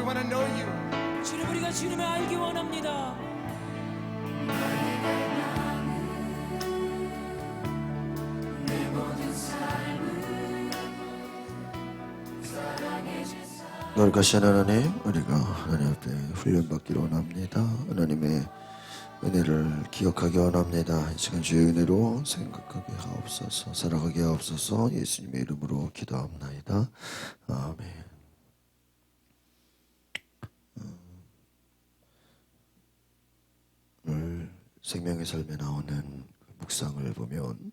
want to know you. 주님, 우리가 주님을 알기 원합니다. 놀라신 하나님, 우리가 하나님 앞에 훈련받기를 원합니다. 하나님의 은혜를 기억하기 원합니다. 이 시간 주의 은혜로 생각하게 하옵소서, 살아가게 하옵소서. 예수님의 이름으로 기도합나이다. 아멘. 오늘 생명의 삶에 나오는 묵상을 보면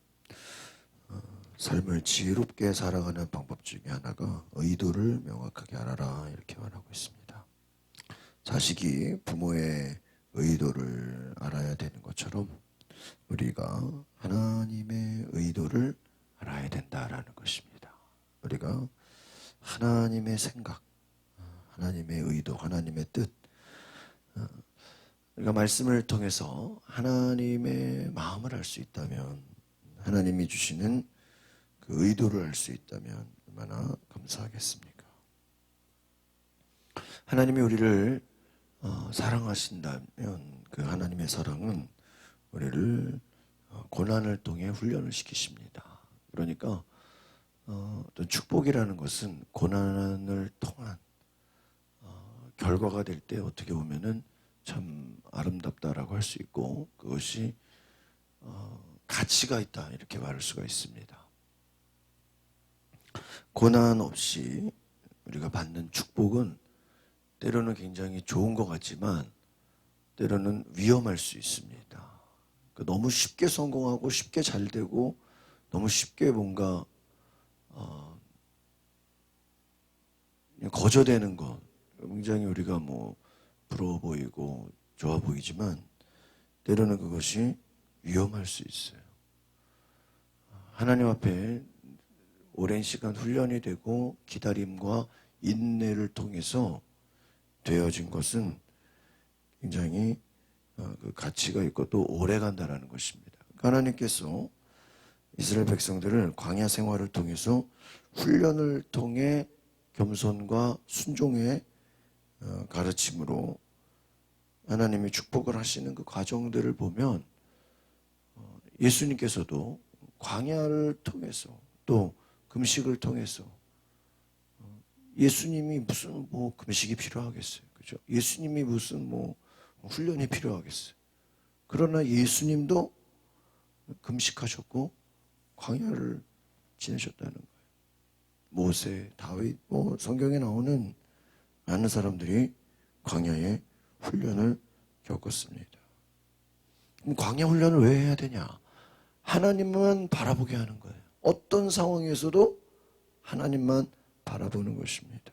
삶을 지혜롭게 살아가는 방법 중에 하나가 의도를 명확하게 알아라, 이렇게 말하고 있습니다. 자식이 부모의 의도를 알아야 되는 것처럼 우리가 하나님의 의도를 알아야 된다라는 것입니다. 우리가 하나님의 생각, 하나님의 의도, 하나님의 뜻, 우리가 말씀을 통해서 하나님의 마음을 알 수 있다면, 하나님이 주시는 그 의도를 알 수 있다면 얼마나 감사하겠습니까? 하나님이 우리를 사랑하신다면 그 하나님의 사랑은 우리를 고난을 통해 훈련을 시키십니다. 그러니까 어떤 축복이라는 것은 고난을 통한 결과가 될 때 어떻게 보면은 참 아름답다라고 할 수 있고, 그것이 가치가 있다, 이렇게 말할 수가 있습니다. 고난 없이 우리가 받는 축복은 때로는 굉장히 좋은 것 같지만 때로는 위험할 수 있습니다. 너무 쉽게 성공하고 쉽게 잘 되고 너무 쉽게 뭔가 거저되는 것, 굉장히 우리가 부러워 보이고 좋아 보이지만 때로는 그것이 위험할 수 있어요. 하나님 앞에 오랜 시간 훈련이 되고 기다림과 인내를 통해서 되어진 것은 굉장히 그 가치가 있고 또 오래 간다라는 것입니다. 하나님께서 이스라엘 백성들을 광야 생활을 통해서 훈련을 통해 겸손과 순종의 가르침으로 하나님이 축복을 하시는 그 과정들을 보면 예수님께서도 광야를 통해서 또 금식을 통해서, 예수님이 무슨 금식이 필요하겠어요, 그죠? 예수님이 무슨 훈련이 필요하겠어요. 그러나 예수님도 금식하셨고 광야를 지내셨다는 거예요. 모세, 다윗, 성경에 나오는 많은 사람들이 광야의 훈련을 겪었습니다. 그럼 광야 훈련을 왜 해야 되냐? 하나님만 바라보게 하는 거예요. 어떤 상황에서도 하나님만 바라보는 것입니다.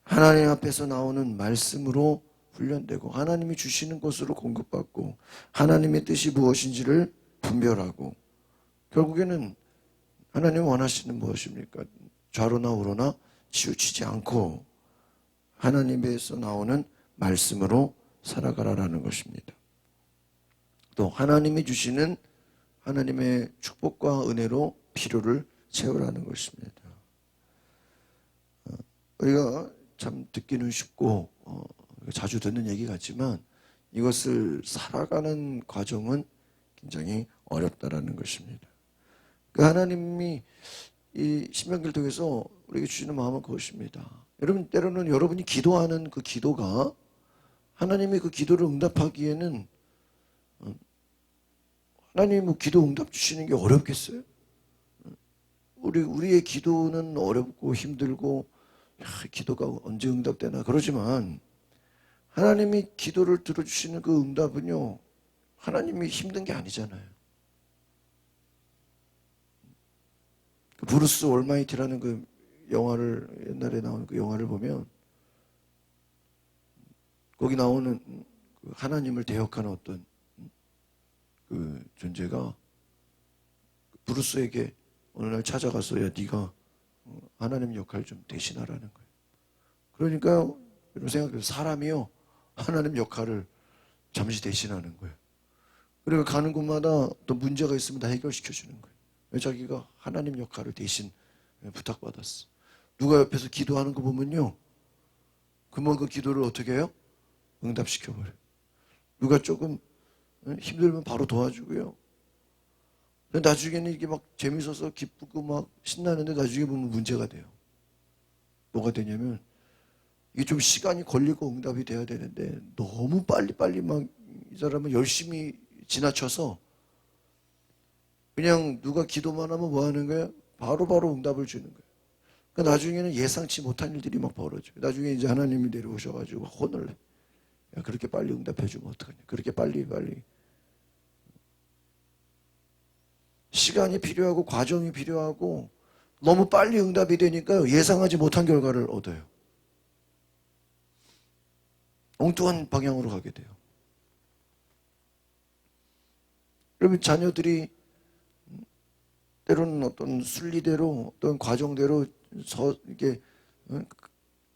하나님 앞에서 나오는 말씀으로 훈련되고 하나님이 주시는 것으로 공급받고 하나님의 뜻이 무엇인지를 분별하고, 결국에는 하나님 원하시는 무엇입니까? 좌로나 우로나 치우치지 않고 하나님에서 나오는 말씀으로 살아가라라는 것입니다. 또 하나님이 주시는 하나님의 축복과 은혜로 필요를 채우라는 것입니다. 우리가 참 듣기는 쉽고 자주 듣는 얘기 같지만 이것을 살아가는 과정은 굉장히 어렵다라는 것입니다. 그 하나님이 이 신명기를 통해서 우리에게 주시는 마음은 그것입니다. 여러분, 때로는 여러분이 기도하는 그 기도가 하나님이 그 기도를 응답하기에는 하나님 기도 응답 주시는 게 어렵겠어요? 우리의 기도는 어렵고 힘들고 기도가 언제 응답되나 그러지만 하나님이 기도를 들어주시는 그 응답은요, 하나님이 힘든 게 아니잖아요. 그 브루스 올마이티라는 그 영화를, 옛날에 나온 그 영화를 보면 거기 나오는 그 하나님을 대역하는 어떤 그 존재가 브루스에게 어느 날 찾아가서, 야, 네가 하나님 역할 좀 대신하라는 거예요. 그러니까 여러분 생각해요. 사람이요, 하나님 역할을 잠시 대신하는 거예요. 그리고 가는 곳마다 또 문제가 있으면 다 해결시켜 주는 거예요. 왜? 자기가 하나님 역할을 대신 부탁받았어. 누가 옆에서 기도하는 거 보면요, 그러면 그 기도를 어떻게 해요? 응답시켜버려요. 누가 조금 힘들면 바로 도와주고요. 근데 나중에는 이게 막 재밌어서 기쁘고 막 신나는데 나중에 보면 문제가 돼요. 뭐가 되냐면 이게 좀 시간이 걸리고 응답이 돼야 되는데 너무 빨리빨리 막 이 사람은 열심히 지나쳐서 그냥 누가 기도만 하면 뭐 하는 거야? 바로바로 응답을 주는 거예요. 그러니까 나중에는 예상치 못한 일들이 막 벌어져요. 나중에 이제 하나님이 내려오셔가지고 혼을 내. 야, 그렇게 빨리 응답해주면 어떡하냐. 그렇게 빨리. 시간이 필요하고 과정이 필요하고 너무 빨리 응답이 되니까 예상하지 못한 결과를 얻어요. 엉뚱한 방향으로 가게 돼요. 그러면 자녀들이 때로는 어떤 순리대로 어떤 과정대로 이게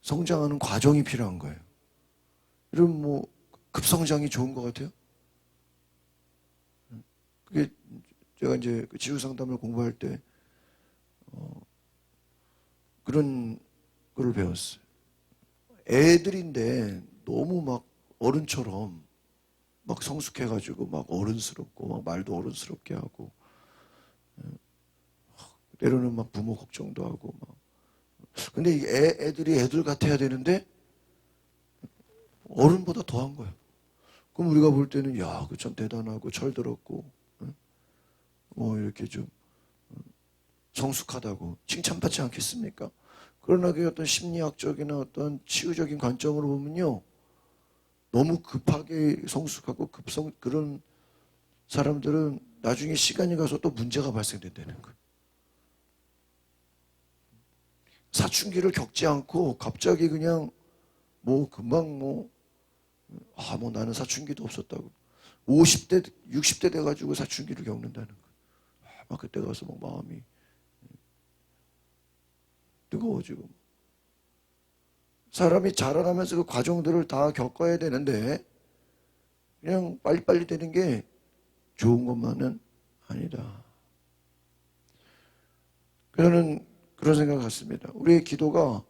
성장하는 과정이 필요한 거예요. 이런 뭐 급성장이 좋은 것 같아요. 그게 제가 이제 지우 상담을 공부할 때 그런 거를 배웠어요. 애들인데 너무 막 어른처럼 막 성숙해가지고 막 어른스럽고 막 말도 어른스럽게 하고 때로는 막 부모 걱정도 하고 막. 근데 이 애들이 애들 같아야 되는데 어른보다 더한 거예요. 그럼 우리가 볼 때는 야, 그 참 대단하고 철들었고 뭐 이렇게 좀 성숙하다고 칭찬받지 않겠습니까? 그러나 그 어떤 심리학적이나 어떤 치유적인 관점으로 보면요, 너무 급하게 성숙하고 그런 사람들은 나중에 시간이 가서 또 문제가 발생된다는 거예요. 사춘기를 겪지 않고 갑자기 그냥 뭐 금방 뭐 나는 사춘기도 없었다고 50대 60대 돼가지고 사춘기를 겪는다는 거예요. 막 그때 가서 막 마음이 뜨거워지고 사람이 자라나면서 그 과정들을 다 겪어야 되는데 그냥 빨리빨리 되는 게 좋은 것만은 아니다. 저는 그런 생각을 갖습니다. 우리의 기도가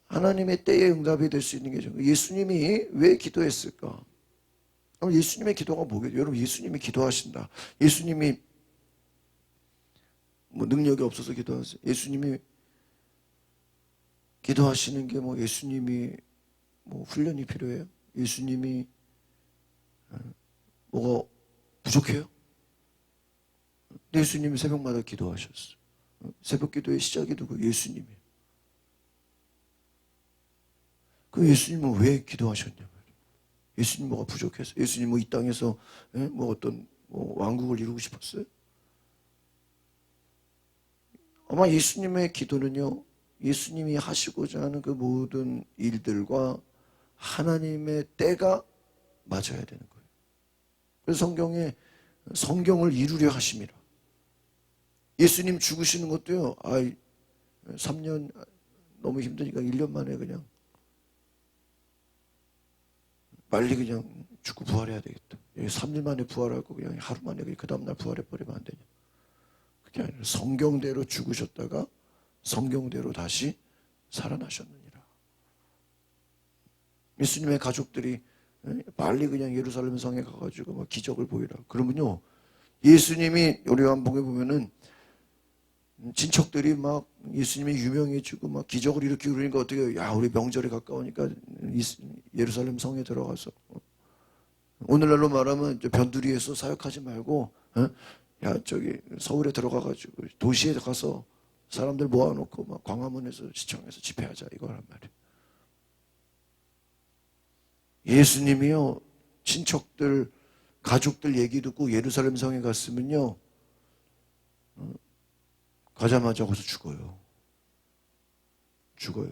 하나님의 때에 응답이 될 수 있는 게 예수님이 왜 기도했을까? 예수님의 기도가 뭐겠어요? 여러분, 예수님이 기도하신다. 예수님이 뭐 능력이 없어서 기도하세요. 예수님이 기도하시는 게 뭐 예수님이 뭐 훈련이 필요해요? 예수님이 뭐가 부족해요? 예수님이 새벽마다 기도하셨어요. 새벽 기도의 시작이 누구? 예수님이에요. 그 예수님은 왜 기도하셨냐 말이에요. 예수님 뭐가 부족해서? 예수님 뭐 이 땅에서 뭐 어떤 뭐 왕국을 이루고 싶었어요? 아마 예수님의 기도는요, 예수님이 하시고자 하는 그 모든 일들과 하나님의 때가 맞아야 되는 거예요. 그래서 성경에 성경을 이루려 하심이라. 예수님 죽으시는 것도요, 3년 너무 힘드니까 1년 만에 그냥 빨리 그냥 죽고 부활해야 되겠다. 3일 만에 부활하고 그냥 하루 만에 그 다음날 부활해버리면 안 되냐. 그게 아니라 성경대로 죽으셨다가 성경대로 다시 살아나셨느니라. 예수님의 가족들이 빨리 그냥 예루살렘 성에 가가지고 막 기적을 보이라. 그러면요, 예수님이 요한복음에 보면은 친척들이 막 예수님이 유명해지고 막 기적을 일으키고 그러니까 어떻게 우리 명절이 가까우니까 예루살렘 성에 들어가서 오늘날로 말하면 변두리에서 사역하지 말고 저기 서울에 들어가가지고 도시에 가서 사람들 모아놓고 막 광화문에서 시청에서 집회하자 이거란 말이에요. 예수님이요, 친척들 가족들 얘기 듣고 예루살렘 성에 갔으면요, 가자마자 거기서 죽어요. 죽어.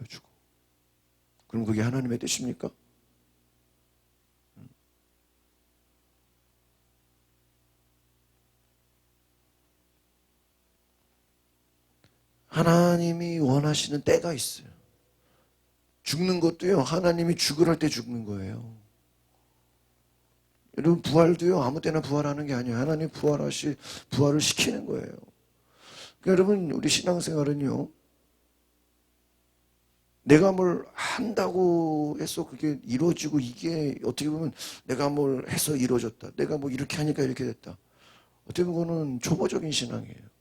그럼 그게 하나님의 뜻입니까? 하나님이 원하시는 때가 있어요. 죽는 것도요, 하나님이 죽으랄 때 죽는 거예요. 여러분, 부활도요, 아무 때나 부활하는 게 아니에요. 하나님 부활을 시키는 거예요. 그러니까 여러분, 우리 신앙생활은요, 내가 뭘 한다고 해서 그게 이루어지고 이게 어떻게 보면 내가 뭘 해서 이루어졌다. 내가 뭐 이렇게 하니까 이렇게 됐다. 어떻게 보면 그거는 초보적인 신앙이에요.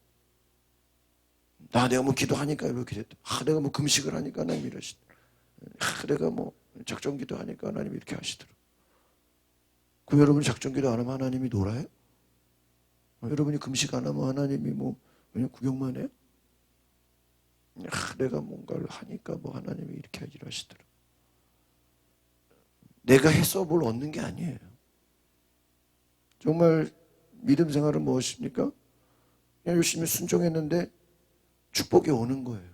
내가 뭐 기도하니까 이렇게 됐다. 내가 뭐 금식을 하니까 하나님 이러시더라. 내가 뭐 작정기도 하니까 하나님 이렇게 하시더라. 그럼 여러분 작정기도 안 하면 하나님이 놀아요? 여러분이 금식 안 하면 하나님이 뭐 그냥 구경만 해요? 내가 뭔가를 하니까 뭐 하나님이 이렇게 일하시더라. 내가 해서 뭘 얻는 게 아니에요. 정말 믿음 생활은 무엇입니까? 그냥 열심히 순종했는데 축복이 오는 거예요.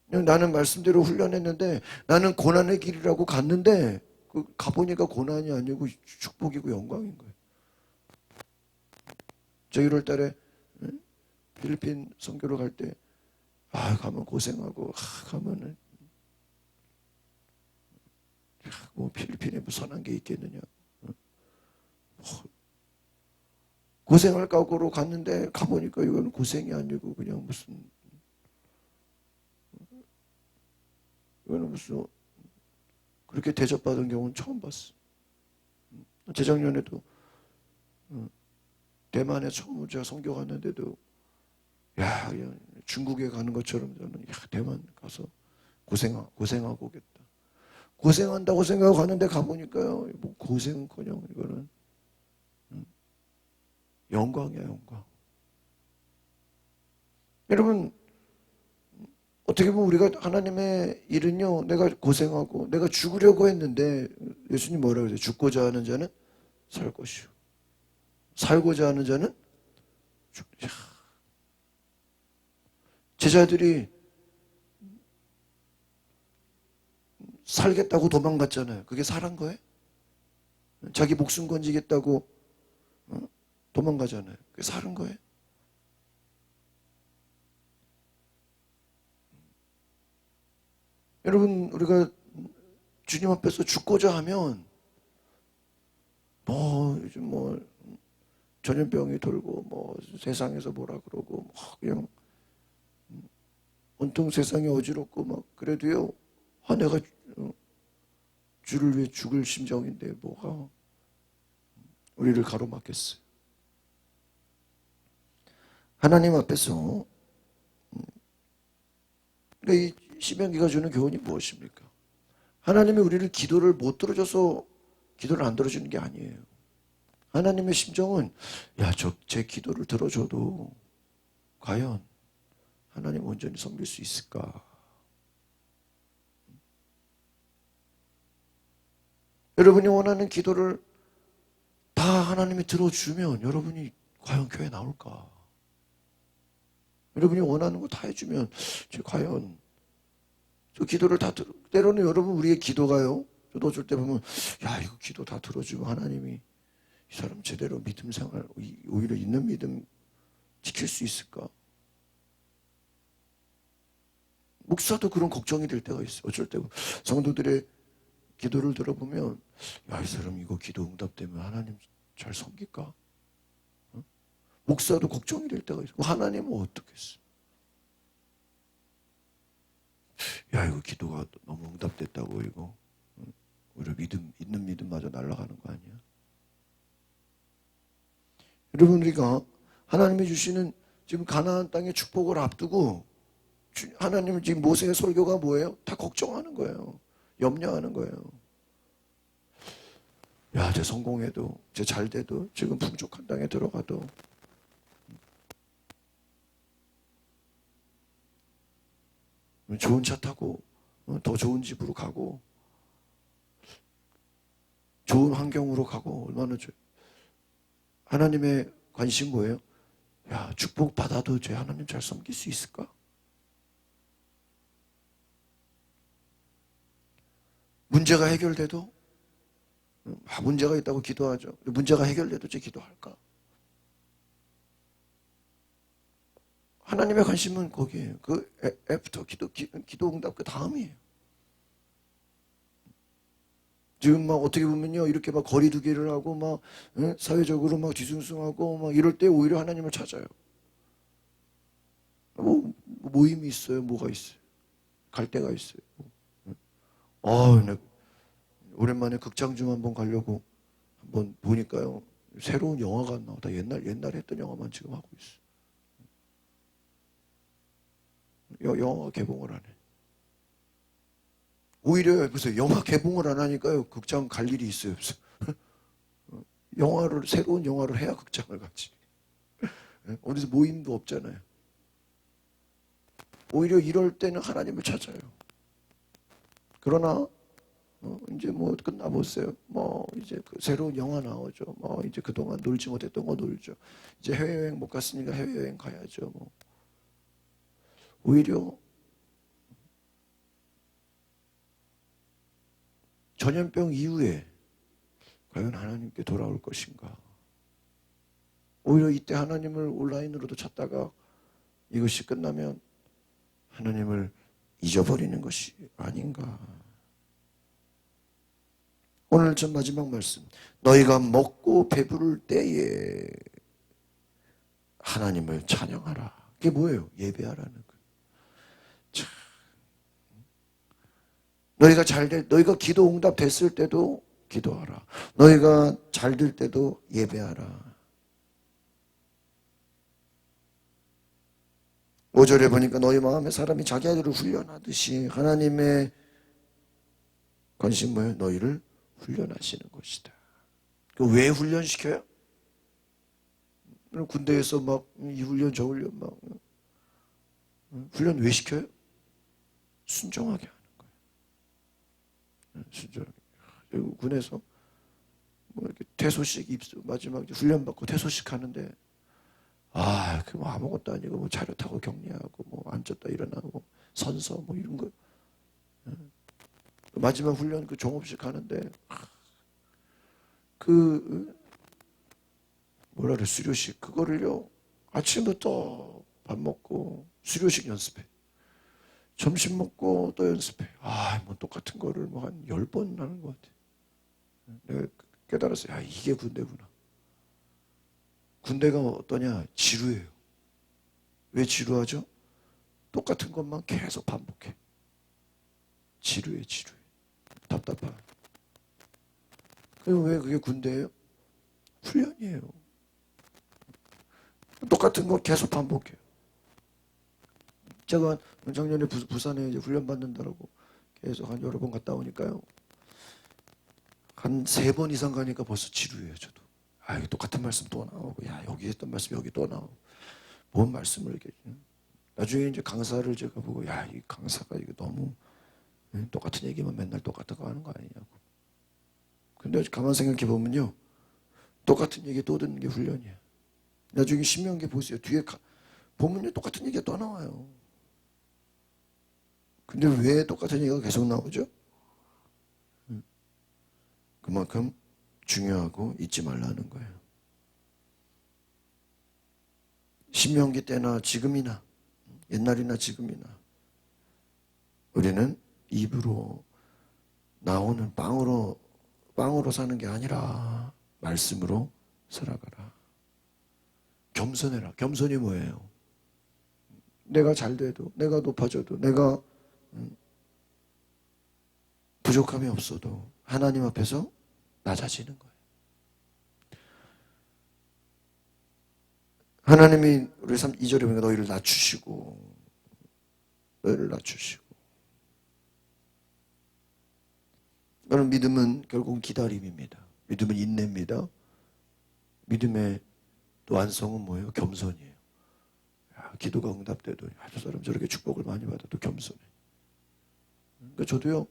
그냥 나는 말씀대로 훈련했는데 나는 고난의 길이라고 갔는데 가보니까 고난이 아니고 축복이고 영광인 거예요. 저 1월 달에 필리핀 선교로 갈 때 가면 고생하고 가면은 뭐 필리핀에 뭐 선한 게 있겠느냐. 고생할 각오로 갔는데 가보니까 이건 고생이 아니고 그냥 이거는 무슨 그렇게 대접받은 경우는 처음 봤어. 재작년에도 대만에 처음 제가 선교 갔는데도 그냥 중국에 가는 것처럼 저는 대만 가서 고생하고 오겠다. 고생한다고 생각하고 갔는데 가보니까요, 뭐 고생은커녕 이거는 영광이야, 영광. 여러분, 어떻게 보면 우리가 하나님의 일은요, 내가 고생하고 내가 죽으려고 했는데 예수님 뭐라고 그러세요? 죽고자 하는 자는 살 것이요, 살고자 하는 자는 제자들이 살겠다고 도망갔잖아요. 그게 살한 거예요? 자기 목숨 건지겠다고 도망가잖아요. 그게 살은 거예요? 여러분, 우리가 주님 앞에서 죽고자 하면 요즘 전염병이 돌고 세상에서 뭐라 그러고 그냥 온통 세상이 어지럽고 그래도요, 내가 주를 위해 죽을 심정인데 뭐가 우리를 가로막겠어요. 하나님 앞에서 이 시면기가 주는 교훈이 무엇입니까? 하나님이 우리를 기도를 못 들어줘서 기도를 안 들어주는 게 아니에요. 하나님의 심정은 제 기도를 들어줘도 과연 하나님 온전히 섬길 수 있을까? 여러분이 원하는 기도를 다 하나님이 들어주면 여러분이 과연 교회 나올까? 여러분이 원하는 거 다 해주면 과연 저 기도를 다 때로는 여러분 우리의 기도가요, 저도 어쩔 때 보면 이거 기도 다 들어주고 하나님이 이 사람 제대로 믿음 생활 오히려 있는 믿음 지킬 수 있을까? 목사도 그런 걱정이 될 때가 있어요. 어쩔 때 성도들의 기도를 들어보면 이 사람 이거 기도 응답되면 하나님 잘 섬길까? 목사도 걱정이 될 때가 있어요. 하나님은 어떻겠어? 이거 기도가 너무 응답됐다고 이거 오히려 있는 믿음마저 날아가는 거 아니야? 여러분, 우리가 하나님이 주시는 지금 가나안 땅의 축복을 앞두고 하나님은 지금 모세의 설교가 뭐예요? 다 걱정하는 거예요. 염려하는 거예요. 제 성공해도, 제 잘돼도, 지금 풍족한 땅에 들어가도 좋은 차 타고 더 좋은 집으로 가고 좋은 환경으로 가고 얼마나 좋아요. 하나님의 관심 뭐예요? 축복 받아도 제 하나님 잘 섬길 수 있을까? 문제가 해결돼도 문제가 있다고 기도하죠. 문제가 해결돼도 제 기도할까? 하나님의 관심은 거기에요. 그 애프터 기도 응답 그 다음이에요. 지금 어떻게 보면요, 이렇게 거리두기를 하고 사회적으로 뒤숭숭하고 이럴 때 오히려 하나님을 찾아요. 모임이 있어요, 뭐가 있어요. 갈 때가 있어요. 나 오랜만에 극장 좀 한번 가려고 한번 보니까요. 새로운 영화가 안 나오다. 옛날에 했던 영화만 지금 하고 있어. 영화 개봉을 안 해. 오히려 그래서 영화 개봉을 안 하니까요. 극장 갈 일이 있어요, 없어. 새로운 영화를 해야 극장을 가지. 어디서 모임도 없잖아요. 오히려 이럴 때는 하나님을 찾아요. 그러나 이제 뭐 끝나보세요. 뭐 이제 그 새로운 영화 나오죠. 뭐 이제 그동안 놀지 못했던 거 놀죠. 이제 해외여행 못 갔으니까 해외여행 가야죠. 뭐 오히려 전염병 이후에 과연 하나님께 돌아올 것인가? 오히려 이때 하나님을 온라인으로도 찾다가 이것이 끝나면 하나님을 잊어버리는 것이 아닌가? 오늘 전 마지막 말씀. 너희가 먹고 배부를 때에 하나님을 찬양하라. 그게 뭐예요? 예배하라는 거예요. 참. 너희가 기도 응답 됐을 때도 기도하라. 너희가 잘 될 때도 예배하라. 5절에 보니까 너희 마음에 사람이 자기 아들을 훈련하듯이 하나님의 관심 뭐예요? 너희를 훈련하시는 것이다. 왜 훈련시켜요? 군대에서 막 이 훈련 저 훈련 막 훈련 왜 시켜요? 순종하게 하는 거예요. 순종하게. 그리고 군에서 뭐 이렇게 퇴소식 마지막 훈련 받고 퇴소식 하는데 그 뭐 아무것도 아니고 뭐 차려 타고 격리하고 뭐 앉았다 일어나고 선서 뭐 이런 거 마지막 훈련 그 종업식 하는데 뭐라 그래 수료식 그거를요 아침부터 밥 먹고 수료식 연습해 점심 먹고 또 연습해 뭐 똑같은 거를 뭐 한 10번 하는 것 같아. 내가 깨달았어요. 이게 군대구나. 군대가 어떠냐? 지루해요. 왜 지루하죠? 똑같은 것만 계속 반복해. 지루해. 답답해. 그럼 왜 그게 군대예요? 훈련이에요. 똑같은 거 계속 반복해요. 제가 작년에 부산에 이제 훈련 받는다라고 계속 한 여러 번 갔다 오니까요. 한 3번 이상 가니까 벌써 지루해요, 저도. 똑같은 말씀 또 나오고, 여기 했던 말씀 여기 또 나오고. 뭔 말씀을 이렇게. 나중에 이제 강사를 제가 보고, 이 강사가 이거 너무 똑같은 얘기만 맨날 똑같은 거 하는 거 아니냐고. 근데 가만 생각해 보면요. 똑같은 얘기 또 듣는 게 훈련이에요. 나중에 신명기 보세요. 뒤에 보면요. 똑같은 얘기가 또 나와요. 근데 왜 똑같은 얘기가 계속 나오죠? 그만큼 중요하고 잊지 말라는 거예요. 신명기 때나 지금이나 옛날이나 지금이나 우리는 입으로 나오는 빵으로 사는 게 아니라 말씀으로 살아가라. 겸손해라. 겸손이 뭐예요? 내가 잘 돼도 내가 높아져도 내가 부족함이 없어도 하나님 앞에서 낮아지는 거예요. 하나님이 우리 2절에 보니까 너희를 낮추시고 여러분 믿음은 결국 기다림입니다. 믿음은 인내입니다. 믿음의 또 완성은 뭐예요? 겸손이에요. 기도가 응답돼도 저 사람 저렇게 축복을 많이 받아도 겸손해. 그러니까 저도요.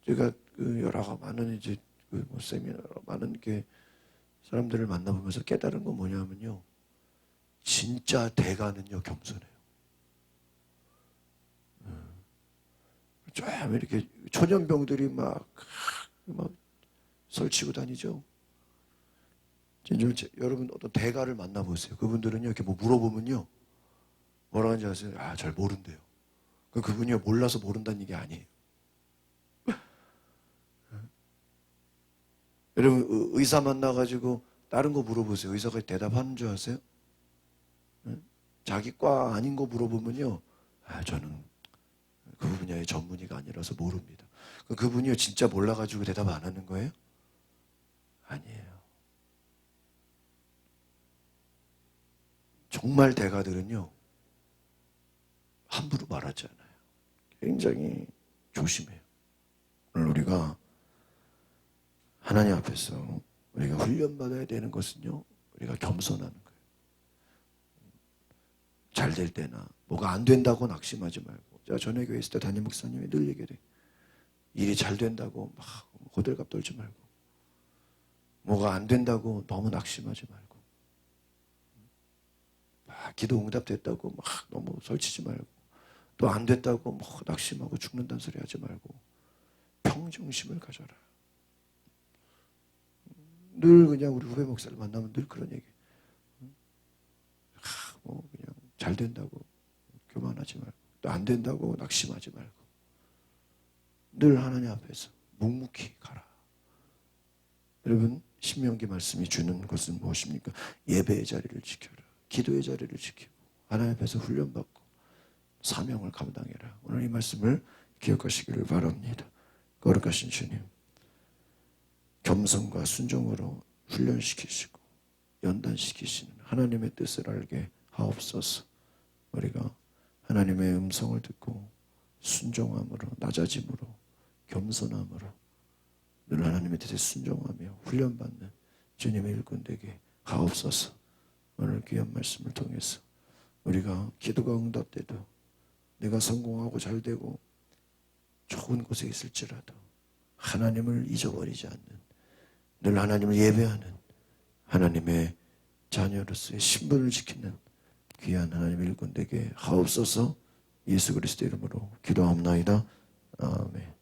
제가 여러 많은 이제 뭐 세미나 많은 게 사람들을 만나보면서 깨달은 건 뭐냐면요. 진짜 대가는요 겸손해요. 좀 이렇게 초년병들이 막 설치고 다니죠. 여러분 어떤 대가를 만나보세요. 그분들은요 이렇게 뭐 물어보면요 뭐라 하는지 아세요? 잘 모른대요. 그분이요 몰라서 모른다는 얘기 아니에요. 여러분 의사 만나가지고 다른 거 물어보세요. 의사가 대답하는 줄 아세요? 자기 과 아닌 거 물어보면요 저는 그 분야의 전문의가 아니라서 모릅니다. 그 분이요 진짜 몰라가지고 대답 안 하는 거예요? 아니에요. 정말 대가들은요 함부로 말하지 않아요. 굉장히 조심해요. 오늘 우리가 하나님 앞에서 우리가 훈련받아야 되는 것은요 우리가 겸손하는 거예요. 잘 될 때나 뭐가 안 된다고 낙심하지 말고, 제가 전에 교회 있을 때 담임 목사님이 늘 얘기해요. 일이 잘 된다고 막 호들갑 떨지 말고, 뭐가 안 된다고 너무 낙심하지 말고, 막 기도 응답됐다고 막 너무 설치지 말고, 또 안 됐다고 뭐 낙심하고 죽는다는 소리 하지 말고 평정심을 가져라. 늘 그냥 우리 후배 목사를 만나면 늘 그런 얘기. 뭐 그냥 잘 된다고 교만하지 말고, 또 안 된다고 낙심하지 말고, 늘 하나님 앞에서 묵묵히 가라. 여러분, 신명기 말씀이 주는 것은 무엇입니까? 예배의 자리를 지켜라. 기도의 자리를 지키고 하나님 앞에서 훈련받고 사명을 감당해라. 오늘 이 말씀을 기억하시기를 바랍니다. 거룩하신 주님, 겸손과 순종으로 훈련시키시고 연단시키시는 하나님의 뜻을 알게 하옵소서. 우리가 하나님의 음성을 듣고 순종함으로, 낮아짐으로, 겸손함으로 늘 하나님의 뜻에 순종하며 훈련받는 주님의 일꾼 되게 하옵소서. 오늘 귀한 말씀을 통해서 우리가 기도가 응답돼도, 내가 성공하고 잘되고 좋은 곳에 있을지라도 하나님을 잊어버리지 않는, 늘 하나님을 예배하는 하나님의 자녀로서의 신분을 지키는 귀한 하나님의 일꾼 되게 하옵소서. 예수 그리스도 이름으로 기도합나이다. 아멘.